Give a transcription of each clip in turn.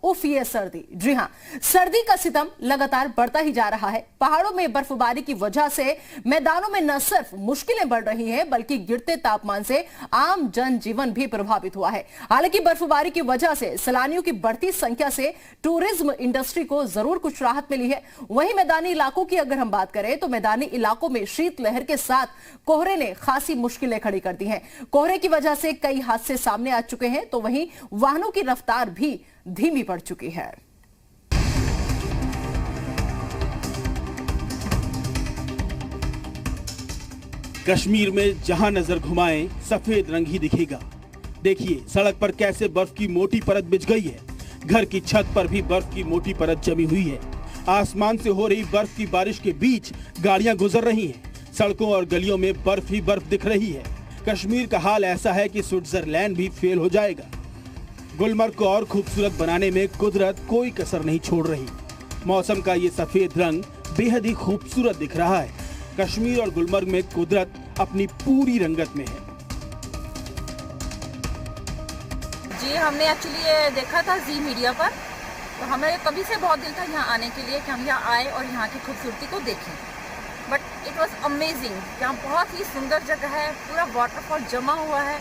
उफ ये सर्दी। जी हां, सर्दी का सितम लगातार बढ़ता ही जा रहा है। पहाड़ों में बर्फबारी की वजह से मैदानों में न सिर्फ मुश्किलें बढ़ रही हैं बल्कि गिरते तापमान से आम जनजीवन भी प्रभावित हुआ है। हालांकि बर्फबारी की वजह से सैलानियों की बढ़ती संख्या से टूरिज्म इंडस्ट्री को जरूर कुछ राहत मिली है। वहीं मैदानी इलाकों की अगर हम बात करें तो मैदानी इलाकों में शीतलहर के साथ कोहरे ने खासी मुश्किलें खड़ी कर दी हैं। कोहरे की वजह से कई हादसे सामने आ चुके हैं तो वहीं वाहनों की रफ्तार भी धीमी पड़ चुकी है। कश्मीर में जहां नजर घुमाएं सफेद रंग ही दिखेगा। देखिए सड़क पर कैसे बर्फ की मोटी परत बिछ गई है। घर की छत पर भी बर्फ की मोटी परत जमी हुई है। आसमान से हो रही बर्फ की बारिश के बीच गाड़ियां गुजर रही हैं। सड़कों और गलियों में बर्फ ही बर्फ दिख रही है। कश्मीर का हाल ऐसा है कि स्विट्जरलैंड भी फेल हो जाएगा। गुलमर्ग को और खूबसूरत बनाने में कुदरत कोई कसर नहीं छोड़ रही। मौसम का ये सफेद रंग बेहद ही खूबसूरत दिख रहा है। कश्मीर और गुलमर्ग में कुदरत अपनी पूरी रंगत में है। जी हमने एक्चुअली ये देखा था जी मीडिया पर, तो हमें कभी से बहुत दिल था यहाँ आने के लिए कि हम यहाँ आए और यहाँ की खूबसूरती को देखें। But it was amazing. यहाँ बहुत ही सुंदर जगह है, पूरा वाटरफॉल जमा हुआ है।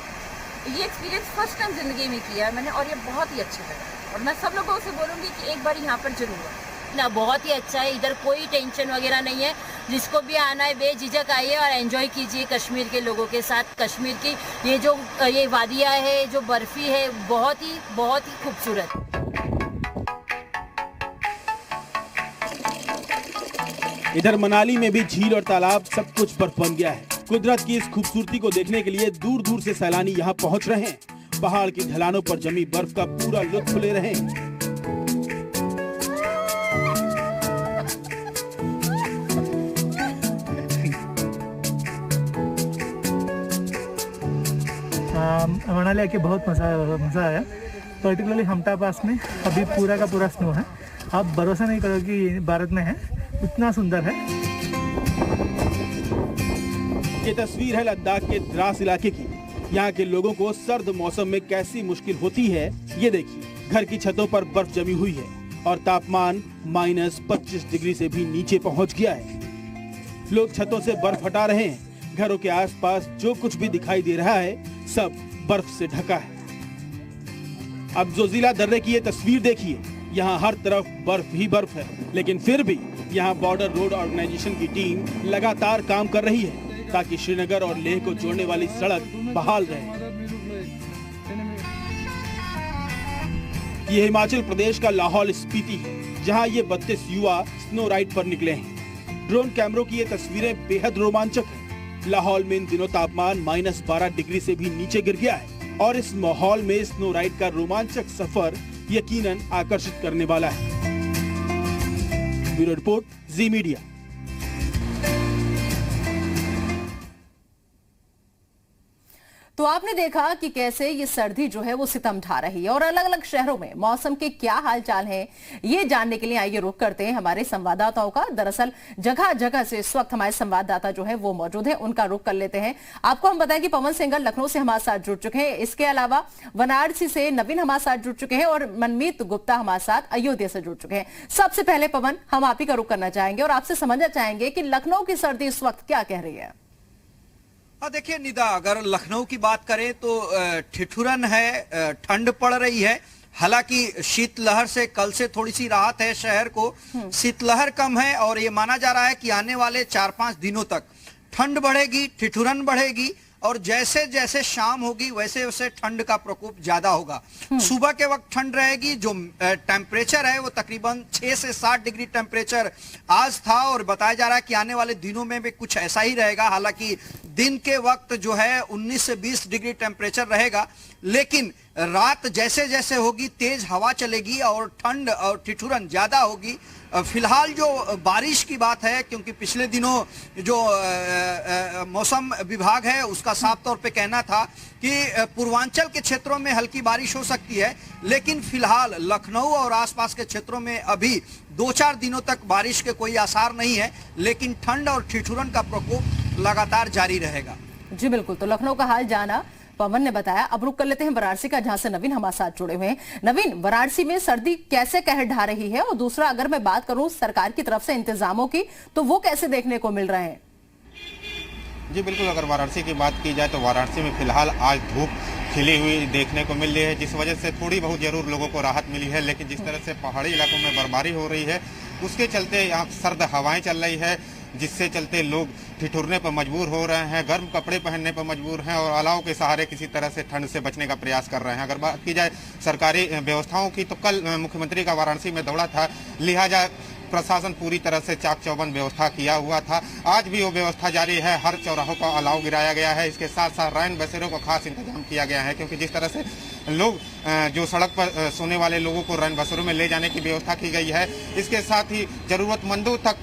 ये एक्सपीरियंस फर्स्ट टाइम जिंदगी में किया है मैंने और ये बहुत ही अच्छी जगह है और मैं सब लोगों से बोलूँगी कि एक बार यहाँ पर जरूर आए ना। बहुत ही अच्छा है, इधर कोई टेंशन वगैरह नहीं है। जिसको भी आना है बेझिझक आइए और एंजॉय कीजिए कश्मीर के लोगों के साथ। कश्मीर की ये वादियाँ है, जो बर्फी है, बहुत ही खूबसूरत। इधर मनाली में भी झील और तालाब सब कुछ बर्फ बन गया है। कुदरत की इस खूबसूरती को देखने के लिए दूर दूर से सैलानी यहाँ पहुँच रहे हैं। पहाड़ की ढलानों पर जमी बर्फ का पूरा लुत्फ ले रहे हैं। मनाली आके बहुत मज़ा आया। पर्टिकुलरली हमटा पास में अभी पूरा का पूरा स्नो है। आप भरोसा नहीं करोगे कि भारत में है, इतना सुंदर है। ये तस्वीर है लद्दाख के द्रास इलाके की। यहाँ के लोगों को सर्द मौसम में कैसी मुश्किल होती है ये देखिए। घर की छतों पर बर्फ जमी हुई है और तापमान -25 डिग्री से भी नीचे पहुँच गया है। लोग छतों से बर्फ हटा रहे हैं। घरों के आसपास जो कुछ भी दिखाई दे रहा है सब बर्फ से ढका है। अब जोजिला दर्रे की ये तस्वीर देखिए। यहाँ हर तरफ बर्फ ही बर्फ है, लेकिन फिर भी यहाँ बॉर्डर रोड ऑर्गेनाइजेशन की टीम लगातार काम कर रही है ताकि श्रीनगर और लेह को जोड़ने वाली सड़क बहाल रहे। ये हिमाचल प्रदेश का लाहौल स्पीति है, जहाँ ये 32 युवा स्नो राइड पर निकले हैं। ड्रोन कैमरों की ये तस्वीरें बेहद रोमांचक हैं। लाहौल में इन दिनों तापमान -12 डिग्री से भी नीचे गिर गया है और इस माहौल में स्नो राइड का रोमांचक सफर यकीनन आकर्षित करने वाला है। ब्यूरो रिपोर्ट, जी मीडिया। तो आपने देखा कि कैसे ये सर्दी जो है वो सितम ढा रही है और अलग अलग शहरों में मौसम के क्या हालचाल हैं ये जानने के लिए आइए रुख करते हैं हमारे संवाददाताओं का। दरअसल जगह जगह से इस वक्त हमारे संवाददाता जो है वो मौजूद हैं, उनका रुख कर लेते हैं। आपको हम बताएं कि पवन सिंघल लखनऊ से हमारे साथ जुड़ चुके हैं। इसके अलावा वाराणसी से नवीन हमारे साथ जुड़ चुके हैं और मनमीत गुप्ता हमारे साथ अयोध्या से जुड़ चुके हैं। सबसे पहले पवन, हम आप ही का रुख करना चाहेंगे और आपसे समझना चाहेंगे कि लखनऊ की सर्दी इस वक्त क्या कह रही है। देखिए निदा, अगर लखनऊ की बात करें तो ठिठुरन है, ठंड पड़ रही है। हालांकि शीतलहर से कल से थोड़ी सी राहत है शहर को। शीतलहर कम है और ये माना जा रहा है कि आने वाले 4-5 दिनों तक ठंड बढ़ेगी, ठिठुरन बढ़ेगी और जैसे जैसे शाम होगी वैसे वैसे ठंड का प्रकोप ज्यादा होगा। सुबह के वक्त ठंड रहेगी। जो टेम्परेचर है वो तकरीबन 6 से 7 डिग्री टेम्परेचर आज था और बताया जा रहा है कि आने वाले दिनों में भी कुछ ऐसा ही रहेगा। हालांकि दिन के वक्त जो है 19 से 20 डिग्री टेम्परेचर रहेगा, लेकिन रात जैसे जैसे होगी तेज हवा चलेगी और ठंड और ठिठुरन ज्यादा होगी। फिलहाल जो बारिश की बात है, क्योंकि पिछले दिनों जो मौसम विभाग है उसका साफ तौर पे कहना था कि पूर्वांचल के क्षेत्रों में हल्की बारिश हो सकती है, लेकिन फिलहाल लखनऊ और आसपास के क्षेत्रों में अभी 2-4 दिनों तक बारिश के कोई आसार नहीं है, लेकिन ठंड और ठिठुरन का प्रकोप लगातार जारी रहेगा। जी बिल्कुल, तो लखनऊ का हाल जाना। पवन ने बताया। अब रुक कर लेते हैं वाराणसी का, जहां से नवीन हमारे साथ जुड़े हुए हैं। नवीन, वाराणसी में सर्दी कैसे कहर ढा रही है, और दूसरा अगर मैं बात करूं सरकार की तरफ से इंतजामों की, तो वो कैसे देखने को मिल रहे हैं? जी बिल्कुल, अगर वाराणसी की बात की जाए तो वाराणसी में फिलहाल आज धूप खिली हुई देखने को मिल रही है, जिस वजह से थोड़ी बहुत जरूर लोगों को राहत मिली है। लेकिन जिस तरह से पहाड़ी इलाकों में बर्फबारी हो रही है, उसके चलते यहाँ सर्द हवाएं चल रही है, जिससे चलते लोग ठिठुरने पर मजबूर हो रहे हैं, गर्म कपड़े पहनने पर मजबूर हैं और अलाव के सहारे किसी तरह से ठंड से बचने का प्रयास कर रहे हैं। अगर बात की जाए सरकारी व्यवस्थाओं की, तो कल मुख्यमंत्री का वाराणसी में दौरा था, लिहाजा प्रशासन पूरी तरह से चाक चौबंद व्यवस्था किया हुआ था। आज भी वो व्यवस्था जारी है, हर चौराहों पर अलाव गिराया गया है। इसके साथ साथ रैन बसेरों का खास इंतजाम किया गया है, क्योंकि जिस तरह से लोग जो सड़क पर सोने वाले लोगों को रैन बसेरों में ले जाने की व्यवस्था की गई है, इसके साथ ही जरूरतमंदों तक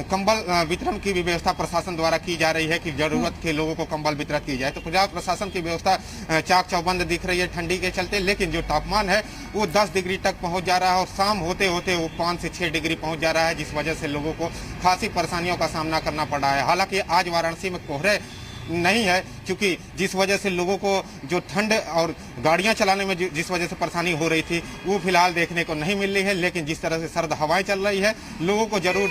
कंबल वितरण की भी व्यवस्था प्रशासन द्वारा की जा रही है कि जरूरत के लोगों को कंबल वितरित की जाए। तो पंजाब प्रशासन की व्यवस्था चाक चौबंद दिख रही है ठंडी के चलते, लेकिन जो तापमान है वो 10 डिग्री तक पहुंच जा रहा है और शाम होते होते वो 5 से 6 डिग्री पहुंच जा रहा है, जिस वजह से लोगों को खासी परेशानियों का सामना करना पड़ रहा है। हालांकि आज वाराणसी में कोहरे नहीं है, क्योंकि जिस वजह से लोगों को जो ठंड और गाड़ियां चलाने में जिस वजह से परेशानी हो रही थी, वो फिलहाल देखने को नहीं मिल रही है। लेकिन जिस तरह से सर्द हवाएं चल रही है, लोगों को जरूर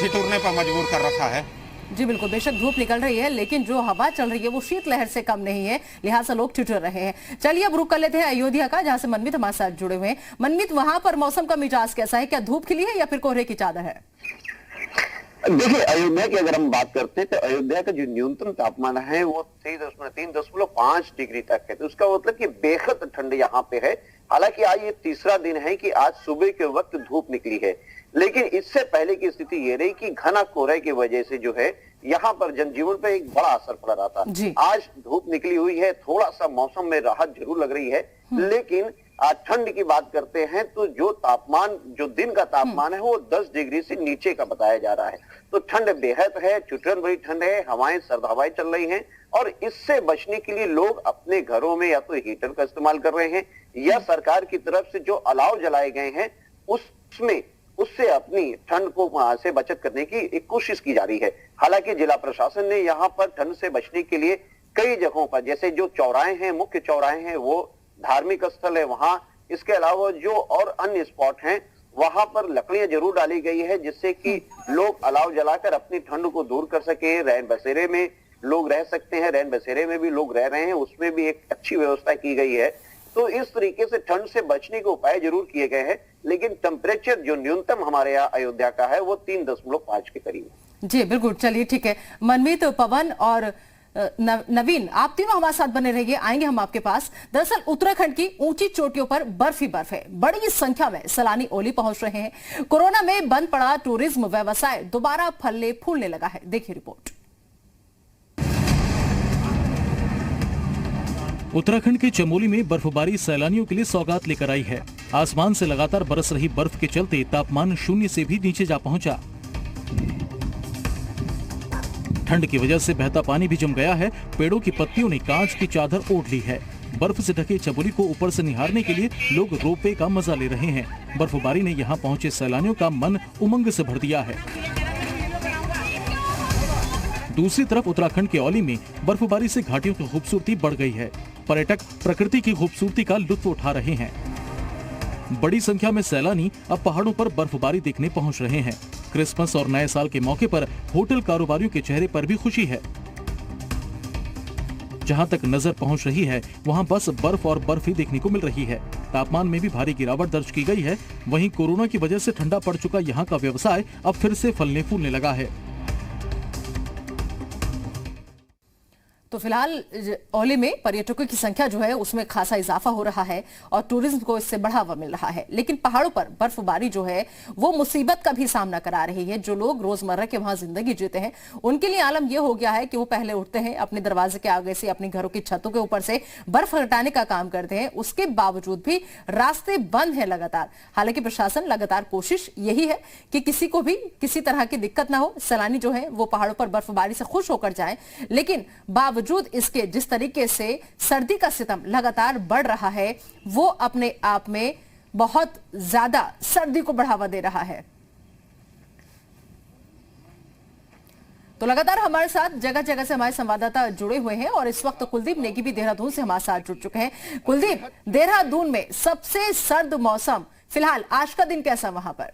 ठिठुरने पर मजबूर कर रखा है। जी बिल्कुल, बेशक धूप निकल रही है, लेकिन जो हवा चल रही है वो शीतलहर से कम नहीं है, लिहाजा लोग ठिठुर रहे हैं। चलिए अब रुक कर लेते हैं अयोध्या का, जहां से मनमीत हमारे साथ जुड़े हुए हैं। मनमीत, वहां पर मौसम का मिजाज कैसा है? क्या धूप खिली है या फिर कोहरे की चादर है? देखिए, अयोध्या की अगर हम बात करते हैं तो अयोध्या का जो न्यूनतम तापमान है वो 3.5 डिग्री तक है। तो उसका मतलब कि बेहद ठंड यहाँ पे है। हालांकि आज ये तीसरा दिन है कि आज सुबह के वक्त धूप निकली है, लेकिन इससे पहले की स्थिति ये रही कि घना कोहरे की वजह से जो है यहाँ पर जनजीवन पे एक बड़ा असर पड़ रहा था। आज धूप निकली हुई है, थोड़ा सा मौसम में राहत जरूर लग रही है, लेकिन आज ठंड की बात करते हैं तो जो तापमान, जो दिन का तापमान है वो 10 डिग्री से नीचे का बताया जा रहा है। तो ठंड बेहद है, ठिठुरन भरी ठंड है, हवाएं सर्द हवाएं चल रही हैं और इससे बचने के लिए लोग अपने घरों में या तो हीटर का इस्तेमाल कर रहे हैं या सरकार की तरफ से जो अलाव जलाए गए हैं उससे अपनी ठंड को से बचत करने की एक कोशिश की जा रही है। हालांकि जिला प्रशासन ने यहाँ पर ठंड से बचने के लिए कई जगहों पर, जैसे जो चौराहे हैं, मुख्य चौराहे हैं, वो धार्मिक स्थल है वहां, इसके अलावा जो और अन्य स्पॉट हैं वहां पर लकड़ियां जरूर डाली गई है, जिससे कि लोग अलाव जलाकर अपनी ठंड को दूर कर सके। रैन बसेरे में लोग रह सकते हैं, रैन बसेरे में भी लोग रह रहे हैं, उसमें भी एक अच्छी व्यवस्था की गई है। तो इस तरीके से ठंड से बचने के उपाय जरूर किए गए हैं, लेकिन टेम्परेचर जो न्यूनतम हमारे यहाँ अयोध्या का है वो 3.5 के करीब है। जी बिल्कुल, चलिए ठीक है। मनमीत, पवन और नवीन, आप तीनों हमारे साथ बने रहिए, आएंगे हम आपके पास। दरअसल उत्तराखंड की ऊंची चोटियों पर बर्फ ही बर्फ है, बड़ी संख्या में सैलानी ओली पहुंच रहे हैं। कोरोना में बंद पड़ा टूरिज्म व्यवसाय दोबारा फलने फूलने लगा है, देखिए रिपोर्ट। उत्तराखंड के चमोली में बर्फबारी सैलानियों के लिए सौगात लेकर आई है। आसमान से लगातार बरस रही बर्फ के चलते तापमान 0 से भी नीचे जा पहुंचा। ठंड की वजह से बहता पानी भी जम गया है, पेड़ों की पत्तियों ने कांच की चादर ओढ़ ली है। बर्फ से ढके चमोली को ऊपर से निहारने के लिए लोग रोपवे का मजा ले रहे हैं। बर्फबारी ने यहाँ पहुंचे सैलानियों का मन उमंग से भर दिया है। दूसरी तरफ उत्तराखंड के औली में बर्फबारी से घाटियों की खूबसूरती बढ़ गई है। पर्यटक प्रकृति की खूबसूरती का लुत्फ उठा रहे हैं। बड़ी संख्या में सैलानी अब पहाड़ों पर बर्फबारी देखने पहुंच रहे हैं। क्रिसमस और नए साल के मौके पर होटल कारोबारियों के चेहरे पर भी खुशी है। जहां तक नजर पहुंच रही है वहां बस बर्फ और बर्फ ही देखने को मिल रही है। तापमान में भी भारी गिरावट दर्ज की गई है। वहीं कोरोना की वजह से ठंडा पड़ चुका यहां का व्यवसाय अब फिर से फलने फूलने लगा है। तो फिलहाल औली में पर्यटकों की संख्या जो है उसमें खासा इजाफा हो रहा है और टूरिज्म को इससे बढ़ावा मिल रहा है, लेकिन पहाड़ों पर बर्फबारी जो है वो मुसीबत का भी सामना करा रही है। जो लोग रोजमर्रा के वहां जिंदगी जीते हैं उनके लिए आलम यह हो गया है कि वो पहले उठते हैं, अपने दरवाजे के आगे से, अपने घरों की छतों के ऊपर से बर्फ हटाने का काम करते हैं, उसके बावजूद भी रास्ते बंद है लगातार। हालांकि प्रशासन लगातार कोशिश यही है कि किसी को भी किसी तरह की दिक्कत ना हो, सैलानी जो है वो पहाड़ों पर बर्फबारी से खुश होकर जाए, लेकिन बावजूद इसके जिस तरीके से सर्दी का सितम लगातार बढ़ रहा है वो अपने आप में बहुत ज्यादा सर्दी को बढ़ावा दे रहा है। तो लगातार हमारे साथ जगह जगह से हमारे संवाददाता जुड़े हुए हैं और इस वक्त कुलदीप नेगी भी देहरादून से हमारे साथ जुड़ चुके हैं। कुलदीप, देहरादून में सबसे सर्द मौसम फिलहाल आज का दिन कैसा वहां पर?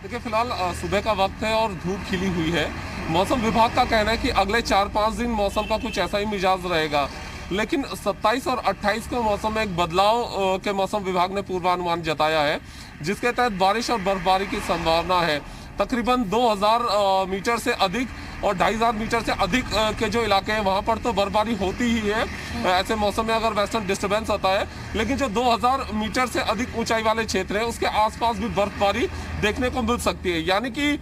देखिए, फिलहाल सुबह का वक्त है और धूप खिली हुई है। मौसम विभाग का कहना है कि अगले 4-5 दिन मौसम का कुछ ऐसा ही मिजाज रहेगा, लेकिन 27 और 28 को मौसम में एक बदलाव के मौसम विभाग ने पूर्वानुमान जताया है, जिसके तहत बारिश और बर्फबारी की संभावना है। तकरीबन 2000 मीटर से अधिक और 2500 मीटर से अधिक के जो इलाके हैं वहां पर तो बर्फबारी होती ही है ऐसे मौसम में अगर वेस्टर्न डिस्टर्बेंस होता है, लेकिन जो 2000 मीटर से अधिक ऊंचाई वाले क्षेत्र हैं उसके आसपास भी बर्फबारी देखने को मिल सकती है। यानी कि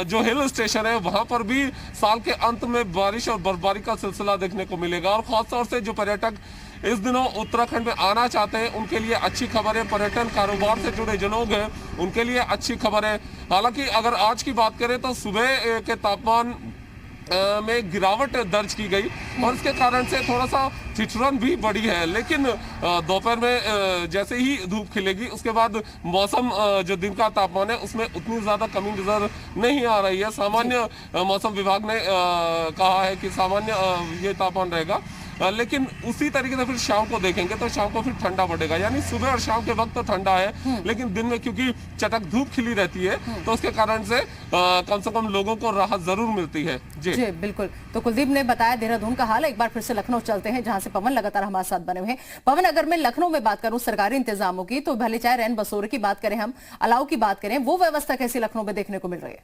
जो हिल स्टेशन है वहां पर भी साल के अंत में बारिश और बर्फबारी का सिलसिला देखने को मिलेगा। और खासतौर से जो पर्यटक इस दिनों उत्तराखंड में आना चाहते हैं उनके लिए अच्छी खबर है। पर्यटन कारोबार से जुड़े जो लोग हैं उनके लिए अच्छी खबर है। हालांकि अगर आज की बात करें तो सुबह के तापमान में गिरावट दर्ज की गई और इसके कारण से थोड़ा सा ठिठुरन भी बढ़ी है, लेकिन दोपहर में जैसे ही धूप खिलेगी उसके बाद मौसम जो दिन का तापमान है उसमें उतनी ज़्यादा कमी नजर नहीं आ रही है। सामान्य मौसम विभाग ने कहा है कि सामान्य ये तापमान रहेगा, लेकिन उसी तरीके से फिर शाम को देखेंगे तो शाम को फिर ठंडा बढ़ेगा। यानी सुबह और शाम के वक्त तो ठंडा है, लेकिन दिन में क्योंकि चटक धूप खिली रहती है तो उसके कारण से कम से कम लोगों को राहत जरूर मिलती है। जी बिल्कुल। तो कुलदीप ने बताया देहरादून का हाल। एक बार फिर से लखनऊ चलते हैं जहां से पवन लगातार हमारे साथ बने हुए हैं। पवन, अगर मैं लखनऊ में बात करूं सरकारी इंतजामों की, तो भले चाहे रैन बसेरों की बात करें, हम अलाव की बात करें, वो व्यवस्था कैसी लखनऊ में देखने को मिल रही है?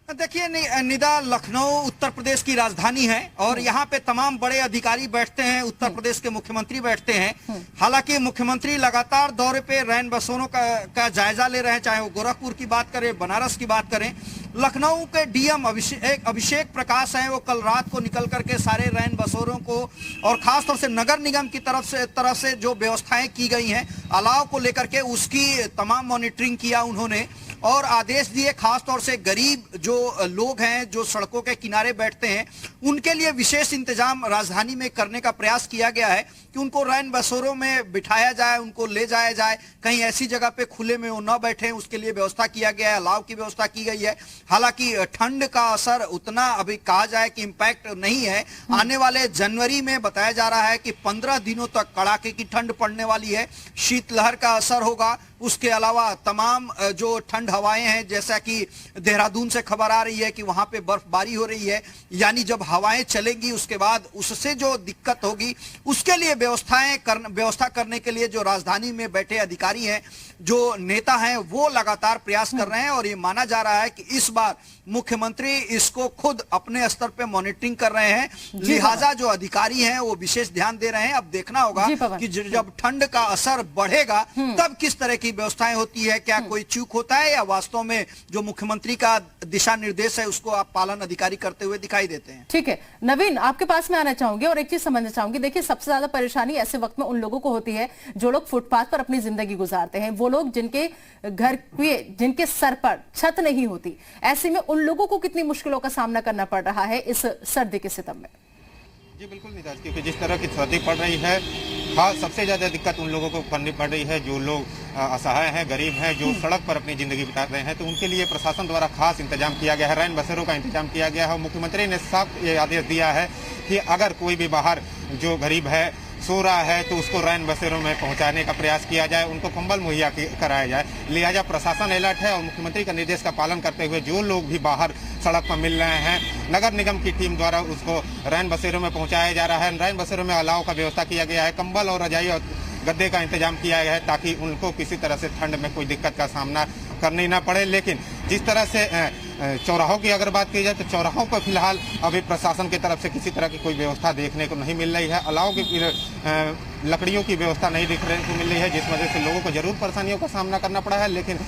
देखिए निदा, लखनऊ उत्तर प्रदेश की राजधानी है और यहाँ पे तमाम बड़े अधिकारी बैठते हैं, उत्तर प्रदेश के मुख्यमंत्री बैठते हैं। हालांकि मुख्यमंत्री लगातार दौरे पे रैन बसेरों का जायजा ले रहे हैं, चाहे वो गोरखपुर की बात करें, बनारस की बात करें। लखनऊ के डीएम अभिषेक प्रकाश हैं, वो कल रात को निकल करके सारे रैन बसेरों को और खासतौर से नगर निगम की तरफ से जो व्यवस्थाएं की गई हैं अलाव को लेकर के, उसकी तमाम मॉनिटरिंग किया उन्होंने और आदेश दिए। खासतौर से गरीब जो लोग हैं जो सड़कों के किनारे बैठते हैं उनके लिए विशेष इंतजाम राजधानी में करने का प्रयास किया गया है कि उनको रैन बसेरों में बिठाया जाए, उनको ले जाया जाए, कहीं ऐसी जगह पे खुले में वो न बैठे, उसके लिए व्यवस्था किया गया है, अलाव की व्यवस्था की गई है। हालांकि ठंड का असर उतना अभी कहा जाए कि इम्पैक्ट नहीं है। आने वाले जनवरी में बताया जा रहा है कि 15 दिनों तक कड़ाके की ठंड पड़ने वाली है, शीतलहर का असर होगा। उसके अलावा तमाम जो ठंड हवाएं हैं, जैसा कि देहरादून से खबर आ रही है कि वहां पे बर्फबारी हो रही है, यानी जब हवाएं चलेंगी उसके बाद उससे जो दिक्कत होगी उसके लिए व्यवस्था करने के लिए जो राजधानी में बैठे अधिकारी हैं, जो नेता हैं, वो लगातार प्रयास कर रहे हैं। और ये माना जा रहा है कि इस बार मुख्यमंत्री इसको खुद अपने स्तर पे मॉनिटरिंग कर रहे हैं, लिहाजा जो अधिकारी हैं वो विशेष ध्यान दे रहे हैं। अब देखना होगा कि जब ठंड का असर बढ़ेगा तब किस तरह की व्यवस्थाएं होती है, क्या कोई चूक होता है या वास्तव में जो मुख्यमंत्री का दिशा निर्देश है उसको आप पालन अधिकारी करते हुए दिखाई देते हैं। ठीक है नवीन, आपके पास में आना चाहूंगी और एक चीज समझना चाहूंगी। देखिए, सबसे ज्यादा परेशानी ऐसे वक्त में उन लोगों को होती है जो लोग फुटपाथ पर अपनी जिंदगी गुजारते हैं, वो लोग जिनके घर जिनके सर पर छत नहीं होती। ऐसे में उन लोगों को कितनी मुश्किलों का सामना करना पड़ रहा है इस सर्दी के सितम में? जी बिल्कुल निदाज, क्योंकि जिस तरह की सर्दी पड़ रही है, खास सबसे ज़्यादा दिक्कत उन लोगों को करनी पड़ रही है जो लोग असहाय हैं, गरीब हैं, जो सड़क पर अपनी ज़िंदगी बिता रहे हैं। तो उनके लिए प्रशासन द्वारा खास इंतजाम किया गया है, रैन बसेरों का इंतजाम किया गया है। मुख्यमंत्री ने साफ ये आदेश दिया है कि अगर कोई भी बाहर जो गरीब है सो रहा है तो उसको रैन बसेरों में पहुंचाने का प्रयास किया जाए, उनको कंबल मुहैया कराया जाए। लिहाजा प्रशासन अलर्ट है और मुख्यमंत्री का निर्देश का पालन करते हुए जो लोग भी बाहर सड़क पर मिल रहे हैं, नगर निगम की टीम द्वारा उसको रैन बसेरों में पहुंचाया जा रहा है। रैन बसेरों में अलाव का व्यवस्था किया गया है, कंबल और रजाई और गद्दे का इंतजाम किया गया है ताकि उनको किसी तरह से ठंड में कोई दिक्कत का सामना करनी ना पड़े। लेकिन जिस तरह से चौराहों की अगर बात की जाए तो चौराहों पर फिलहाल अभी प्रशासन की तरफ से किसी तरह की कोई व्यवस्था देखने को नहीं मिल रही है। अलाव की लकड़ियों की व्यवस्था नहीं देखने को मिल रही है, जिस वजह से लोगों को जरूर परेशानियों का सामना करना पड़ा है। लेकिन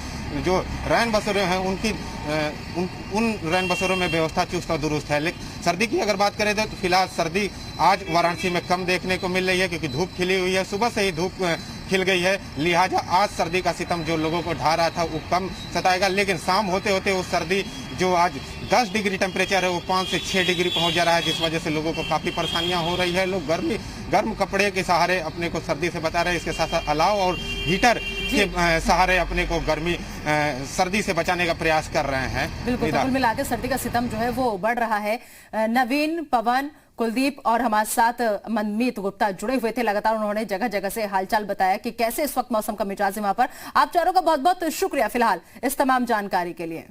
जो रैन बसेरों हैं उनकी उन रैन बसेरों में व्यवस्था चुस्त और दुरुस्त है। लेकिन सर्दी की अगर बात करें तो फिलहाल सर्दी आज वाराणसी में कम देखने को मिल रही है क्योंकि धूप खिली हुई है, सुबह से ही धूप खिल गई है। लिहाजा आज सर्दी का सितम जो लोगों को ढा रहा था वो कम सताएगा। लेकिन शाम होते होते वो सर्दी जो आज 10 डिग्री टेम्परेचर है वो 5 से 6 डिग्री पहुंच जा रहा है, जिस वजह से लोगों को काफ़ी परेशानियां हो रही है। लोग गर्मी गर्म कपड़े के सहारे अपने को सर्दी से बचा रहे हैं। इसके साथ साथ अलाव और हीटर के सहारे अपने को गर्मी सर्दी से बचाने का प्रयास कर रहे हैं। बिल्कुल, तो कुल मिलाकर सर्दी का सितम जो है वो बढ़ रहा है। नवीन, पवन, कुलदीप और हमारे साथ मनमीत गुप्ता जुड़े हुए थे। लगातार उन्होंने जगह जगह से हालचाल बताया कि कैसे इस वक्त मौसम का मिजाज है वहां पर। आप चारों का बहुत बहुत शुक्रिया फिलहाल इस तमाम जानकारी के लिए।